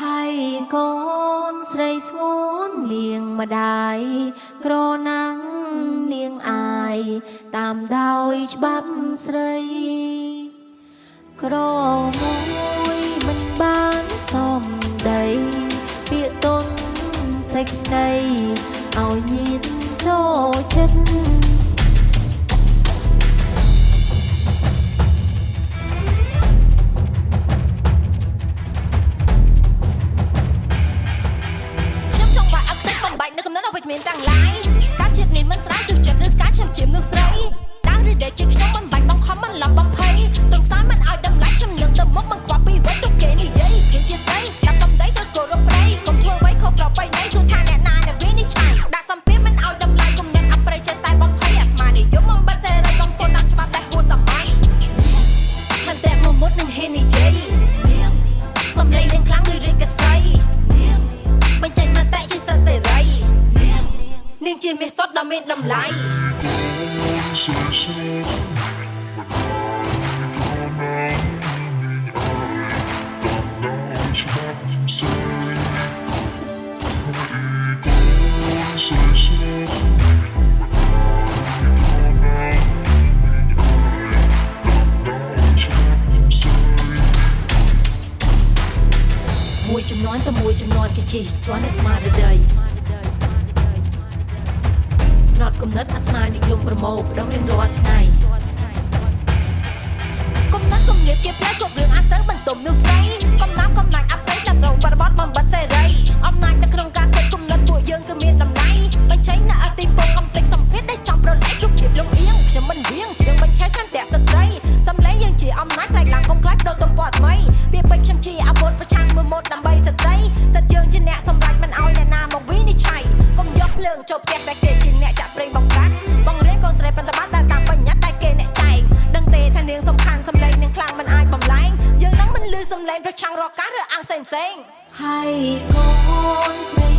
ហើយកូនស្រីស្ងួនលៀងម្ដាយក្រណាំងលៀងអាយតាមដោយច្បាប់ស្រីក្រមួយមិនបានសំដីពាក្យទុនតិចណីឲ្យញៀនចូលចិត្តមានទាំងឡាយការជាតិនេះមិនស្រាយទុចិត្តឬការខ្ញុំជាមនុស្សស្រីដើរឬដែលជាខ្ញុំមិនបាច់បងខំមិនឡំបងភ័យទងខ្សោយមិនឲ្យតម្លៃខ្ញុំនឹងទៅមុខមិនខ្វះពីវ័យទុកគេនិយាយគេជាស្រីស្ដាប់សំដីត្រូវគោរពប្រៃកុំធ្វើអ្វីខុសប្រពៃណីសួរថាអ្នកណាអ្នកវិនិច្ឆ័យដាក់សម្ពាធមិនឲ្យតម្លៃគុំអ្នកអប្រិយចិត្តតែបងភ័យអាត្មានិយមមិនបាច់សេរីបងពោលតាមច្បាប់ដែលហួសសម័យឆន្ទៈមុតនឹងហ៊ាននិយាយសំឡេងលេងខ្លាំងដូចរិទ្ធកសីបញ្ចេញមតិជាសិទ្ធិសេរីនាងជាមាសសុទ្ធដ៏មានតម្លៃមួយចំនួនទៅមួយចំនួនគេជិះជាន់ในស្មារតីណត់គំនិតអាត្មានិយមប្រមូលបដងរៀងរាល់ថ្ងៃគំនិតគំនាបគេផ្លែគ្រប់រឿងអាសើបន្ទុំនោះស្រីកំណាប់កំណាញ់អប្រិយតែប្រវត្តិបំបត្តិសេរីអំណាចនៅក្នុងការគិតគំនិតពួកយើងគឺមានតម្លៃបញ្ចេញនៅអតិពលកំតិចសម្ភារដែលចំប្រឡែកគ្រប់ពីលំអៀងខ្ញុំមិនវៀងជ្រឿងបញ្ឆេះឆន្ទៈស្ត្រីសំឡេងយើងជាអំណាចស្រែកឡើងកុំខ្លាចបដូរទំព័រថ្មីពាក្យពេចន៍ខ្ញុំជាអាវុធប្រឆាំងមួយមុតដើម្បីស្ត្រីសិតយើងជាអ្នកសម្រេចមិនឲ្យអ្នកណាមកវិនិច្ឆ័យកុំយកភ្លើងចូលផ្ទះតែគេជាអ្នកចាក់ប្រេងបង្កាត់បងរៀនកូនស្រីប្រតិបត្តិតាមបញ្ញត្តិតែគេអ្នកចែកដឹងទេថានាងសំខាន់សំឡេងនាងខ្លាំងមិនអាចបំលែងយើងនឹងមិនលឺសំឡេងប្រឆាំងរកការឬអាំងផ្សេងហើយកូនស្រី